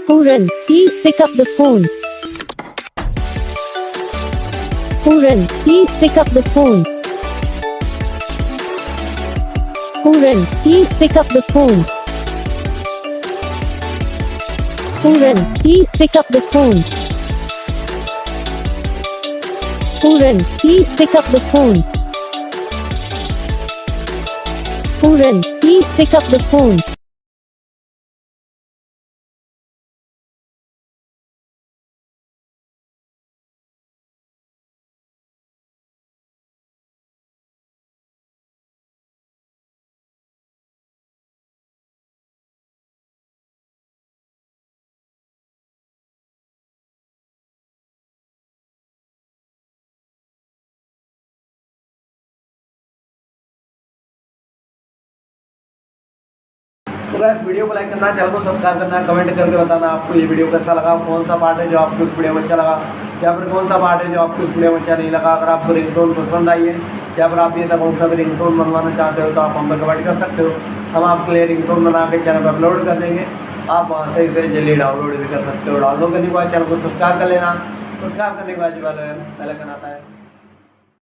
Pooran, please pick up the phone. Pooran, please pick up the phone. Pooran, please pick up the phone. Pooran, please pick up the phone. Pooran, please pick up the phone. Pooran, please pick up the phone. तो guys video को like करना, channel को subscribe करना, comment करके बताना आपको ये video कैसा लगा, कौन सा पार्ट है जो आपको इस वीडियो में अच्छा लगा या फिर कौन सा पार्ट है जो आपको इस वीडियो में अच्छा नहीं लगा। अगर आपको रिंगटोन पसंद आई है या फिर आप ये सब कौन सा भी रिंगटोन बनवाना चाहते हो तो आप हम पर कमेंट कर सकते हो। हम आपके लिए रिंगटोन बना के चैनल पर अपलोड कर देंगे, आप वहाँ से इसे जल्दी डाउनलोड भी कर सकते हो। डाउनलोड करने के बाद चैनल को सब्सक्राइब कर लेना, सब्सक्राइब करने के बाद जो बेल आइकन आता है